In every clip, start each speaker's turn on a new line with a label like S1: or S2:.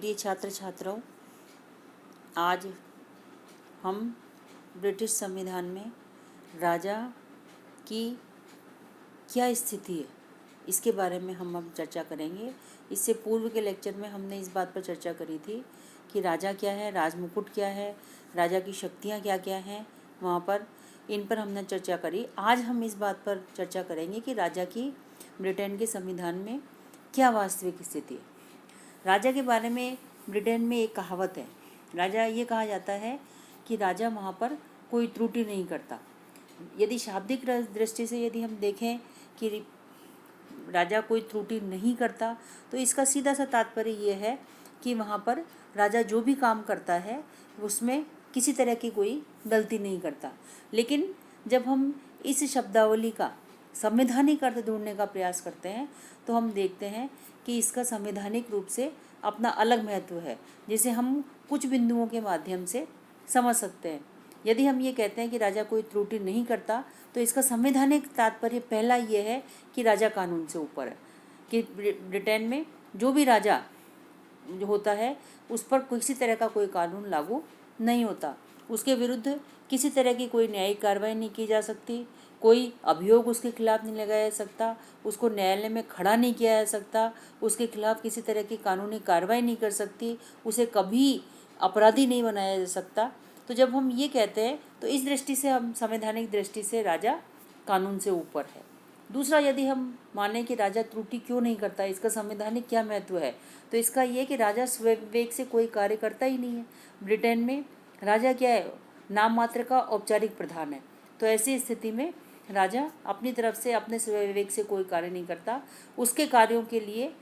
S1: प्रिय छात्र छात्राओं, आज हम ब्रिटिश संविधान में राजा की क्या स्थिति है इसके बारे में हम अब चर्चा करेंगे। इससे पूर्व के लेक्चर में हमने इस बात पर चर्चा करी थी कि राजा क्या है, राजमुकुट क्या है, राजा की शक्तियाँ क्या क्या हैं, वहाँ पर इन पर हमने चर्चा करी। आज हम इस बात पर चर्चा करेंगे कि राजा की ब्रिटेन के संविधान में क्या वास्तविक स्थिति है। राजा के बारे में ब्रिटेन में एक कहावत है। राजा ये कहा जाता है कि राजा वहाँ पर कोई त्रुटि नहीं करता। यदि शाब्दिक दृष्टि से यदि हम देखें कि राजा कोई त्रुटि नहीं करता, तो इसका सीधा सा तात्पर्य ये है कि वहाँ पर राजा जो भी काम करता है उसमें किसी तरह की कोई गलती नहीं करता। लेकिन जब हम इस शब्दावली का संवैधानिक अर्थ ढूंढने का प्रयास करते हैं तो हम देखते हैं कि इसका संवैधानिक रूप से अपना अलग महत्व है, जिसे हम कुछ बिंदुओं के माध्यम से समझ सकते हैं। यदि हम ये कहते हैं कि राजा कोई त्रुटि नहीं करता, तो इसका संवैधानिक तात्पर्य पहला ये है कि राजा कानून से ऊपर है, कि ब्रिटेन में जो भी राजा जो होता है उस पर किसी तरह का कोई कानून लागू नहीं होता, उसके विरुद्ध किसी तरह की कोई न्यायिक कार्रवाई नहीं की जा सकती, कोई अभियोग उसके खिलाफ नहीं लगाया जा सकता, उसको न्यायालय में खड़ा नहीं किया जा सकता, उसके खिलाफ किसी तरह की कानूनी कार्रवाई नहीं कर सकती, उसे कभी अपराधी नहीं बनाया जा सकता। तो जब हम ये कहते हैं तो इस दृष्टि से हम संवैधानिक दृष्टि से राजा कानून से ऊपर है। दूसरा, यदि हम माने कि राजा त्रुटि क्यों नहीं करता, इसका संवैधानिक क्या महत्व है, तो इसका ये कि राजा स्वविवेक से कोई कार्य करता ही नहीं है। ब्रिटेन में राजा क्या है, नाम मात्र का औपचारिक प्रधान है। तो ऐसी स्थिति में राजा अपनी तरफ से अपने स्वविवेक से कोई कार्य नहीं करता। उसके कार्यों के लिए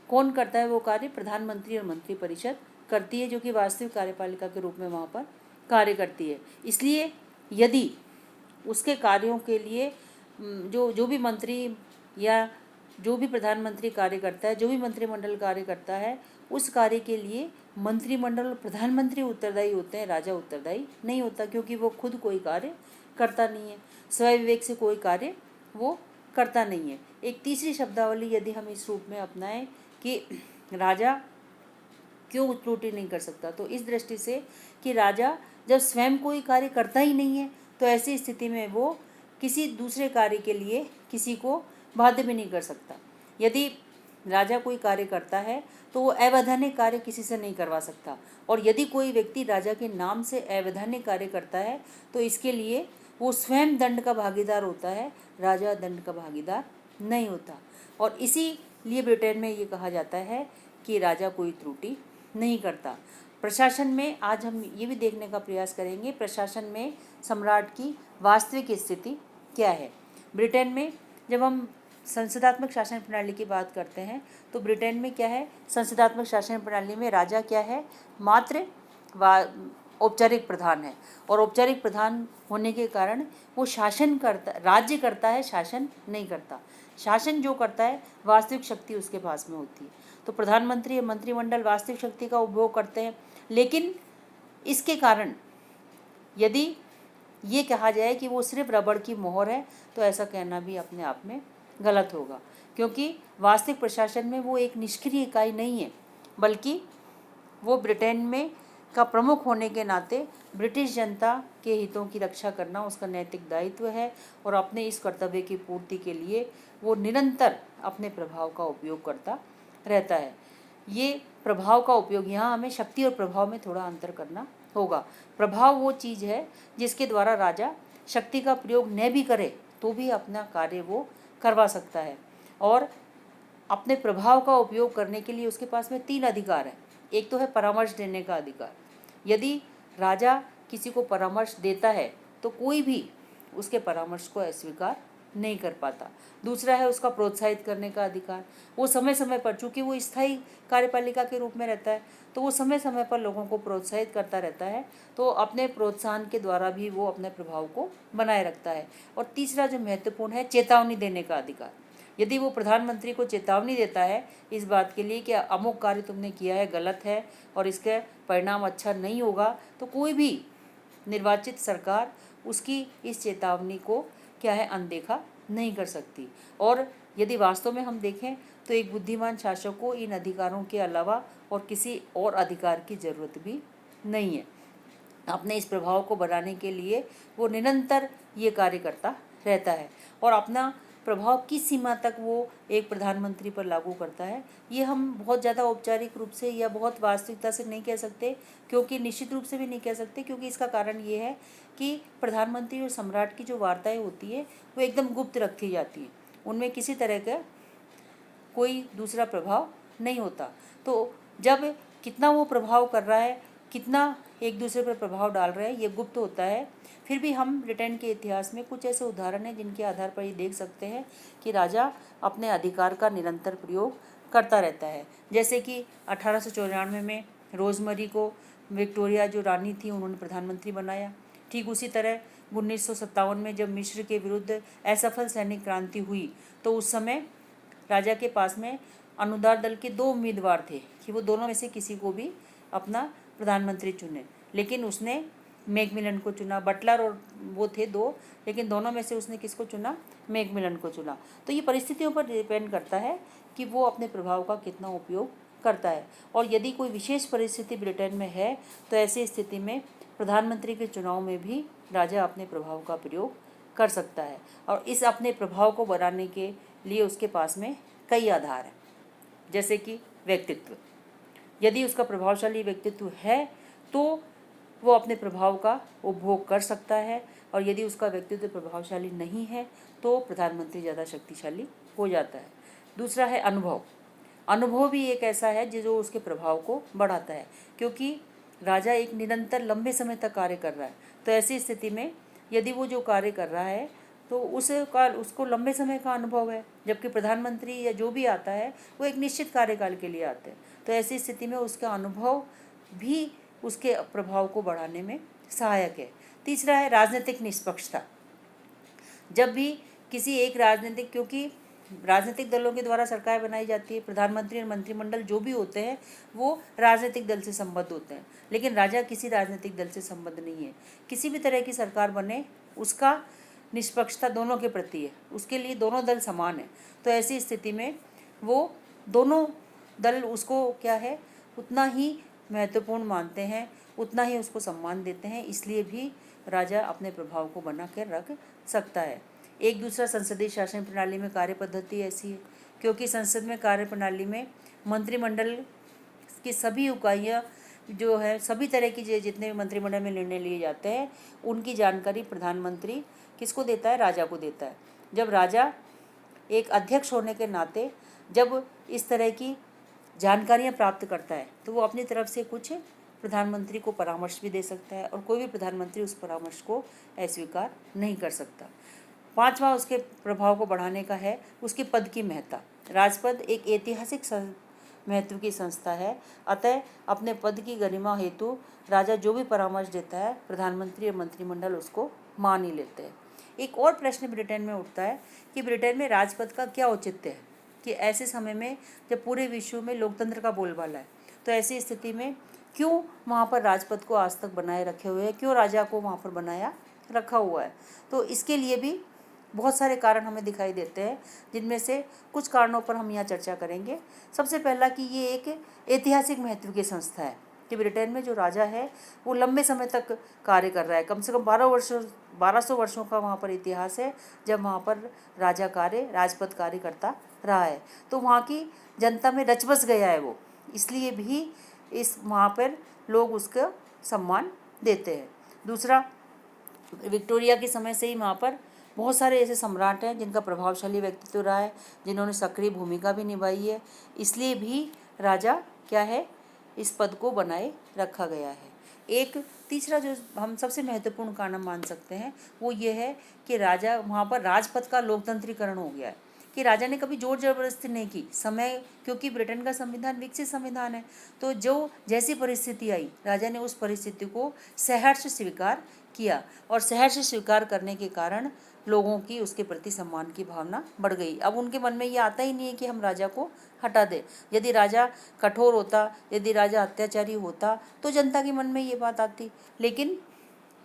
S1: कौन करता है वो कार्य? प्रधानमंत्री और मंत्रिपरिषद करती है, जो कि वास्तविक कार्यपालिका के रूप में वहाँ पर कार्य करती है। इसलिए यदि उसके कार्यों के लिए जो भी मंत्री या जो भी प्रधानमंत्री कार्य करता है, जो भी मंत्रिमंडल कार्य करता है, उस कार्य के लिए मंत्रिमंडल और प्रधानमंत्री उत्तरदायी होते हैं, राजा उत्तरदायी नहीं होता, क्योंकि वो खुद कोई कार्य करता नहीं है, स्वविवेक से कोई कार्य वो करता नहीं है। एक तीसरी शब्दावली यदि हम इस रूप में अपनाएं कि राजा क्यों त्रुटि नहीं कर सकता, तो इस दृष्टि से कि राजा जब स्वयं कोई कार्य करता ही नहीं है, तो ऐसी स्थिति में वो किसी दूसरे कार्य के लिए किसी को बाध्य भी नहीं कर सकता। यदि राजा कोई कार्य करता है तो वो अवैधानिक कार्य किसी से नहीं करवा सकता, और यदि कोई व्यक्ति राजा के नाम से अवैधानिक कार्य करता है तो इसके लिए वो स्वयं दंड का भागीदार होता है, राजा दंड का भागीदार नहीं होता। और इसीलिए ब्रिटेन में ये कहा जाता है कि राजा कोई त्रुटि नहीं करता। प्रशासन में आज हम ये भी देखने का प्रयास करेंगे, प्रशासन में सम्राट की वास्तविक स्थिति क्या है। ब्रिटेन में जब हम संसदात्मक शासन प्रणाली की बात करते हैं तो ब्रिटेन में क्या है, संसदात्मक शासन प्रणाली में राजा क्या है, मात्र औपचारिक प्रधान है, और औपचारिक प्रधान होने के कारण वो शासन करता, राज्य करता है, शासन नहीं करता। शासन जो करता है वास्तविक शक्ति उसके पास में होती है। तो प्रधानमंत्री और मंत्रिमंडल वास्तविक शक्ति का उपभोग करते हैं, लेकिन इसके कारण यदि ये कहा जाए कि वो सिर्फ रबड़ की मोहर है, तो ऐसा कहना भी अपने आप में गलत होगा, क्योंकि वास्तविक प्रशासन में वो एक निष्क्रिय इकाई नहीं है, बल्कि वो ब्रिटेन में का प्रमुख होने के नाते ब्रिटिश जनता के हितों की रक्षा करना उसका नैतिक दायित्व है, और अपने इस कर्तव्य की पूर्ति के लिए वो निरंतर अपने प्रभाव का उपयोग करता रहता है। ये प्रभाव का उपयोग, यहाँ हमें शक्ति और प्रभाव में थोड़ा अंतर करना होगा। प्रभाव वो चीज़ है जिसके द्वारा राजा शक्ति का प्रयोग न भी करे तो भी अपना कार्य वो करवा सकता है, और अपने प्रभाव का उपयोग करने के लिए उसके पास में 3 अधिकार है। एक तो है परामर्श देने का अधिकार, यदि राजा किसी को परामर्श देता है तो कोई भी उसके परामर्श को अस्वीकार नहीं कर पाता। दूसरा है उसका प्रोत्साहित करने का अधिकार, वो समय समय पर, चूँकि वो स्थायी कार्यपालिका के रूप में रहता है तो वो समय समय पर लोगों को प्रोत्साहित करता रहता है, तो अपने प्रोत्साहन के द्वारा भी वो अपने प्रभाव को बनाए रखता है। और तीसरा जो महत्वपूर्ण है, चेतावनी देने का अधिकार, यदि वो प्रधानमंत्री को चेतावनी देता है इस बात के लिए कि अमुक कार्य तुमने किया है गलत है और इसका परिणाम अच्छा नहीं होगा, तो कोई भी निर्वाचित सरकार उसकी इस चेतावनी को क्या है, अनदेखा नहीं कर सकती। और यदि वास्तव में हम देखें तो एक बुद्धिमान शासक को इन अधिकारों के अलावा और किसी और अधिकार की जरूरत भी नहीं है। अपने इस प्रभाव को बढ़ाने के लिए वो निरंतर ये कार्य करता रहता है और अपना प्रभाव किस सीमा तक वो एक प्रधानमंत्री पर लागू करता है, ये हम बहुत ज़्यादा औपचारिक रूप से या बहुत वास्तविकता से नहीं कह सकते, क्योंकि निश्चित रूप से भी नहीं कह सकते, क्योंकि इसका कारण ये है कि प्रधानमंत्री और सम्राट की जो वार्ताएं होती है वो एकदम गुप्त रखी जाती हैं, उनमें किसी तरह का कोई दूसरा प्रभाव नहीं होता। तो जब कितना वो प्रभाव कर रहा है, कितना एक दूसरे पर प्रभाव डाल रहा है, ये गुप्त होता है। फिर भी हम ब्रिटेन के इतिहास में कुछ ऐसे उदाहरण हैं जिनके आधार पर ये देख सकते हैं कि राजा अपने अधिकार का निरंतर प्रयोग करता रहता है। जैसे कि 1894 में रोजमरी को विक्टोरिया जो रानी थी उन्होंने प्रधानमंत्री बनाया। ठीक उसी तरह 1957 में जब मिस्र के विरुद्ध असफल सैनिक क्रांति हुई तो उस समय राजा के पास में अनुदार दल के 2 उम्मीदवार थे कि वो दोनों में से किसी को भी अपना प्रधानमंत्री चुने, लेकिन उसने मैकमिलन को चुना। बटलर और वो थे 2, लेकिन दोनों में से उसने किसको चुना? मैकमिलन को चुना। तो ये परिस्थितियों पर डिपेंड करता है कि वो अपने प्रभाव का कितना उपयोग करता है। और यदि कोई विशेष परिस्थिति ब्रिटेन में है तो ऐसी स्थिति में प्रधानमंत्री के चुनाव में भी राजा अपने प्रभाव का प्रयोग कर सकता है और इस अपने प्रभाव को बढ़ाने के लिए उसके पास में कई आधार हैं। जैसे कि व्यक्तित्व, यदि उसका प्रभावशाली व्यक्तित्व है तो वो अपने प्रभाव का उपभोग कर सकता है, और यदि उसका व्यक्तित्व प्रभावशाली नहीं है तो प्रधानमंत्री ज़्यादा शक्तिशाली हो जाता है। दूसरा है अनुभव। अनुभव भी एक ऐसा है जो उसके प्रभाव को बढ़ाता है, क्योंकि राजा एक निरंतर लंबे समय तक कार्य कर रहा है। तो ऐसी स्थिति में यदि वो जो कार्य कर रहा है तो उसको लंबे समय का अनुभव है, जबकि प्रधानमंत्री या जो भी आता है वो एक निश्चित कार्यकाल के लिए आते हैं। तो ऐसी स्थिति में उसका अनुभव भी उसके प्रभाव को बढ़ाने में सहायक है। तीसरा है राजनीतिक निष्पक्षता। जब भी किसी एक क्योंकि राजनीतिक दलों के द्वारा सरकार बनाई जाती है, प्रधानमंत्री और मंत्रिमंडल जो भी होते हैं वो राजनीतिक दल से संबद्ध होते हैं, लेकिन राजा किसी राजनीतिक दल से संबद्ध नहीं है। किसी भी तरह की सरकार बने उसका निष्पक्षता दोनों के प्रति है, उसके लिए दोनों दल समान है। तो ऐसी स्थिति में वो दोनों दल उसको क्या है उतना ही महत्वपूर्ण मानते हैं, उतना ही उसको सम्मान देते हैं, इसलिए भी राजा अपने प्रभाव को बना कर रख सकता है। एक दूसरा संसदीय शासन प्रणाली में कार्य पद्धति ऐसी है, क्योंकि संसद में कार्य प्रणाली में मंत्रिमंडल की सभी इकाइयाँ जो है, सभी तरह की जितने भी मंत्रिमंडल में निर्णय लिए जाते हैं उनकी जानकारी प्रधानमंत्री किसको देता है? राजा को देता है। जब राजा एक अध्यक्ष होने के नाते जब इस तरह की जानकारियाँ प्राप्त करता है तो वो अपनी तरफ से कुछ प्रधानमंत्री को परामर्श भी दे सकता है, और कोई भी प्रधानमंत्री उस परामर्श को अस्वीकार नहीं कर सकता। पांचवा उसके प्रभाव को बढ़ाने का है उसके पद की महत्ता। राजपद एक ऐतिहासिक महत्व की संस्था है, अतः अपने पद की गरिमा हेतु राजा जो भी परामर्श देता है प्रधानमंत्री और मंत्रिमंडल उसको मान ही लेते हैं। एक और प्रश्न ब्रिटेन में उठता है कि ब्रिटेन में राजपद का क्या औचित्य है, कि ऐसे समय में जब पूरे विश्व में लोकतंत्र का बोलबाला है तो ऐसी स्थिति में क्यों वहाँ पर राजपद को आज तक बनाए रखे हुए हैं, क्यों राजा को वहाँ पर बनाया रखा हुआ है? तो इसके लिए भी बहुत सारे कारण हमें दिखाई देते हैं, जिनमें से कुछ कारणों पर हम यहाँ चर्चा करेंगे। सबसे पहला कि ये एक ऐतिहासिक महत्व की संस्था है कि ब्रिटेन में जो राजा है वो लंबे समय तक कार्य कर रहा है। कम से कम 1200 वर्षों का वहाँ पर इतिहास है जब वहाँ पर राजपद कार्य करता रहा है। तो वहाँ की जनता में रच बस गया है वो, इसलिए भी वहाँ पर लोग उसका सम्मान देते हैं। दूसरा, विक्टोरिया के समय से ही वहाँ पर बहुत सारे ऐसे सम्राट हैं जिनका प्रभावशाली व्यक्तित्व रहा है, जिन्होंने सक्रिय भूमिका भी निभाई है, इसलिए भी राजा क्या है इस पद को बनाए रखा गया है। एक तीसरा जो हम सबसे महत्वपूर्ण कारण मान सकते हैं वो ये है कि राजा वहाँ पर राजपद का लोकतंत्रीकरण हो गया है, कि राजा ने कभी जोर जबरदस्ती नहीं की। क्योंकि ब्रिटेन का संविधान विकसित संविधान है, तो जो जैसी परिस्थिति आई राजा ने उस परिस्थिति को सहर्ष स्वीकार किया, और सहर्ष स्वीकार करने के कारण लोगों की उसके प्रति सम्मान की भावना बढ़ गई। अब उनके मन में ये आता ही नहीं है कि हम राजा को हटा दें। यदि राजा कठोर होता, यदि राजा अत्याचारी होता तो जनता के मन में ये बात आती, लेकिन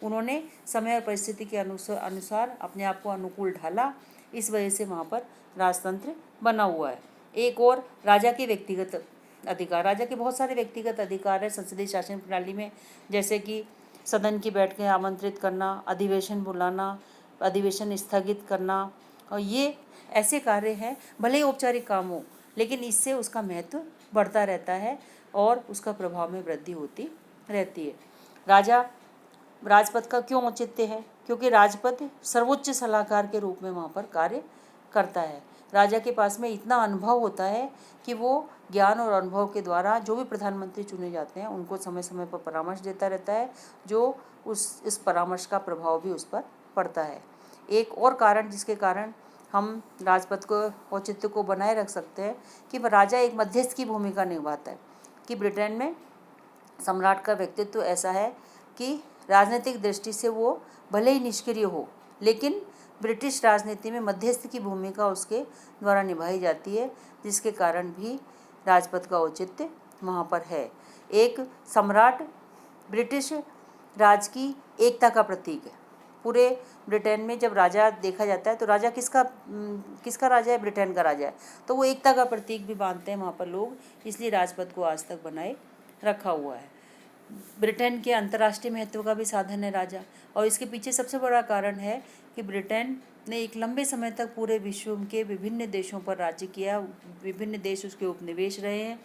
S1: उन्होंने समय और परिस्थिति के अनुसार अपने आप को अनुकूल ढाला, इस वजह से वहाँ पर राजतंत्र बना हुआ है। एक और राजा के व्यक्तिगत अधिकार। राजा के बहुत सारे व्यक्तिगत अधिकार है संसदीय शासन प्रणाली में, जैसे कि सदन की बैठकें आमंत्रित करना, अधिवेशन बुलाना, अधिवेशन स्थगित करना, और ये ऐसे कार्य हैं, भले ही औपचारिक काम हो, लेकिन इससे उसका महत्व बढ़ता रहता है और उसका प्रभाव में वृद्धि होती रहती है। राजपद का क्यों औचित्य है? क्योंकि राजपद सर्वोच्च सलाहकार के रूप में वहाँ पर कार्य करता है। राजा के पास में इतना अनुभव होता है कि वो ज्ञान और अनुभव के द्वारा जो भी प्रधानमंत्री चुने जाते हैं उनको समय समय पर परामर्श देता रहता है, जो इस परामर्श का प्रभाव भी उस पर पड़ता है। एक और कारण जिसके कारण हम राजपद को औचित्य को बनाए रख सकते हैं कि राजा एक मध्यस्थ की भूमिका निभाता है। कि ब्रिटेन में सम्राट का व्यक्तित्व ऐसा है कि राजनीतिक दृष्टि से वो भले ही निष्क्रिय हो, लेकिन ब्रिटिश राजनीति में मध्यस्थ की भूमिका उसके द्वारा निभाई जाती है, जिसके कारण भी राजपद का औचित्य वहाँ पर है। एक सम्राट ब्रिटिश राज की एकता का प्रतीक है। पूरे ब्रिटेन में जब राजा देखा जाता है तो राजा किसका राजा है? ब्रिटेन का राजा है, तो वो एकता का प्रतीक भी मानते हैं वहाँ पर लोग, इसलिए राजपद को आज तक बनाए रखा हुआ है। ब्रिटेन के अंतर्राष्ट्रीय महत्व का भी साधन है राजा, और इसके पीछे सबसे बड़ा कारण है कि ब्रिटेन ने एक लंबे समय तक पूरे विश्व के विभिन्न देशों पर राज्य किया, विभिन्न देश उसके उपनिवेश रहे हैं।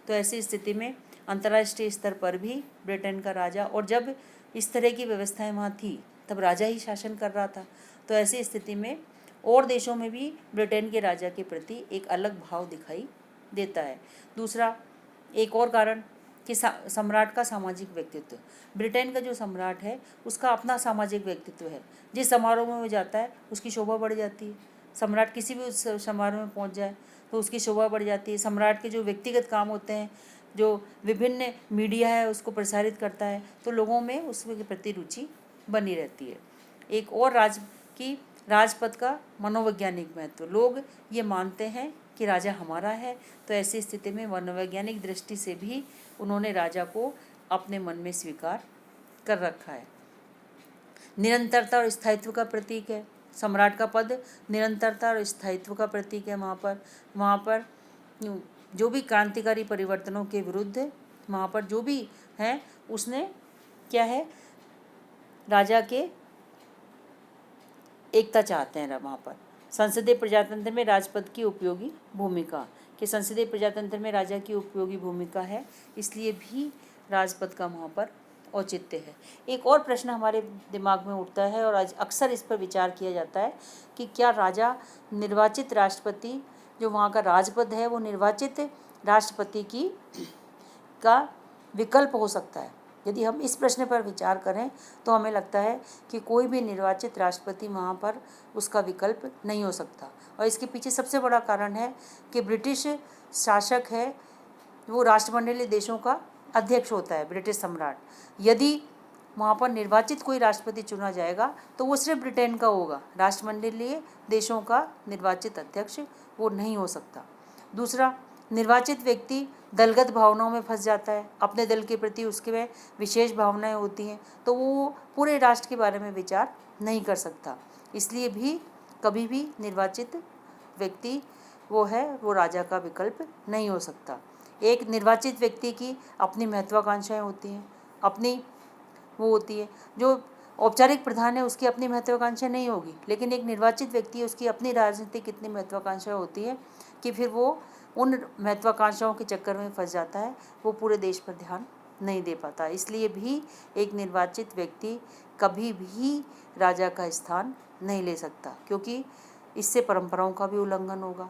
S1: तो ऐसी स्थिति में अंतर्राष्ट्रीय स्तर पर भी ब्रिटेन का राजा, और जब इस तरह की व्यवस्थाएं वहाँ थी तब राजा ही शासन कर रहा था, तो ऐसी स्थिति में और देशों में भी ब्रिटेन के राजा के प्रति एक अलग भाव दिखाई देता है। दूसरा एक और कारण कि सम्राट का सामाजिक व्यक्तित्व। ब्रिटेन का जो सम्राट है उसका अपना सामाजिक व्यक्तित्व है। जिस समारोह में वो जाता है उसकी शोभा बढ़ जाती है। सम्राट किसी भी समारोह में पहुंच जाए तो उसकी शोभा बढ़ जाती है। सम्राट के जो व्यक्तिगत काम होते हैं, जो विभिन्न मीडिया है उसको प्रसारित करता है, तो लोगों में उसके प्रति रुचि बनी रहती है। एक और राजपद का मनोवैज्ञानिक महत्व। लोग ये मानते हैं कि राजा हमारा है, तो ऐसी स्थिति में मनोवैज्ञानिक दृष्टि से भी उन्होंने राजा को अपने मन में स्वीकार कर रखा है। निरंतरता और स्थायित्व का प्रतीक है। सम्राट का पद निरंतरता और स्थायित्व का प्रतीक है। वहाँ पर जो भी क्रांतिकारी परिवर्तनों के विरुद्ध वहाँ पर जो भी हैं उसने क्या है, राजा के एकता चाहते हैं वहाँ पर। संसदीय प्रजातंत्र में राजपद की उपयोगी भूमिका, कि संसदीय प्रजातंत्र में राजा की उपयोगी भूमिका है, इसलिए भी राजपद का वहाँ पर औचित्य है। एक और प्रश्न हमारे दिमाग में उठता है और आज अक्सर इस पर विचार किया जाता है कि क्या राजा निर्वाचित राष्ट्रपति, जो वहाँ का राजपद है, वो निर्वाचित राष्ट्रपति का विकल्प हो सकता है? यदि हम इस प्रश्न पर विचार करें तो हमें लगता है कि कोई भी निर्वाचित राष्ट्रपति वहाँ पर उसका विकल्प नहीं हो सकता, और इसके पीछे सबसे बड़ा कारण है कि ब्रिटिश शासक है वो राष्ट्रमंडलीय देशों का अध्यक्ष होता है, ब्रिटिश सम्राट। यदि वहाँ पर निर्वाचित कोई राष्ट्रपति चुना जाएगा तो वो सिर्फ ब्रिटेन का होगा, राष्ट्रमंडलीय देशों का निर्वाचित अध्यक्ष वो नहीं हो सकता। दूसरा, निर्वाचित व्यक्ति दलगत भावनाओं में फंस जाता है, अपने दल के प्रति उसके में विशेष भावनाएं होती हैं, तो वो पूरे राष्ट्र के बारे में विचार नहीं कर सकता। इसलिए भी कभी भी निर्वाचित व्यक्ति वो राजा का विकल्प नहीं हो सकता। एक निर्वाचित व्यक्ति की अपनी महत्वाकांक्षाएं होती हैं, अपनी वो होती है। जो औपचारिक प्रधान है उसकी अपनी महत्वाकांक्षा नहीं होगी, लेकिन एक निर्वाचित व्यक्ति उसकी अपनी राजनीतिक कितनी महत्वाकांक्षाएं होती है कि फिर वो उन महत्वाकांक्षाओं के चक्कर में फंस जाता है, वो पूरे देश पर ध्यान नहीं दे पाता। इसलिए भी एक निर्वाचित व्यक्ति कभी भी राजा का स्थान नहीं ले सकता, क्योंकि इससे परंपराओं का भी उल्लंघन होगा।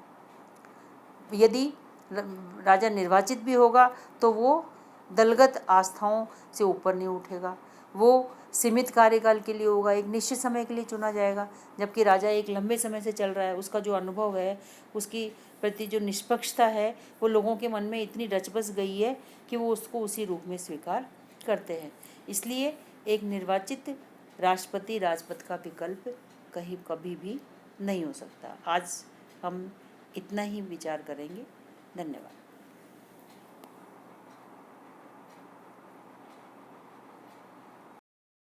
S1: यदि राजा निर्वाचित भी होगा तो वो दलगत आस्थाओं से ऊपर नहीं उठेगा, वो सीमित कार्यकाल के लिए होगा, एक निश्चित समय के लिए चुना जाएगा। जबकि राजा एक लंबे समय से चल रहा है, उसका जो अनुभव है, उसकी प्रति जो निष्पक्षता है, वो लोगों के मन में इतनी रच बस गई है कि वो उसको उसी रूप में स्वीकार करते हैं। इसलिए एक निर्वाचित राष्ट्रपति राजपद का विकल्प कभी भी नहीं हो सकता। आज हम इतना ही विचार करेंगे। धन्यवाद।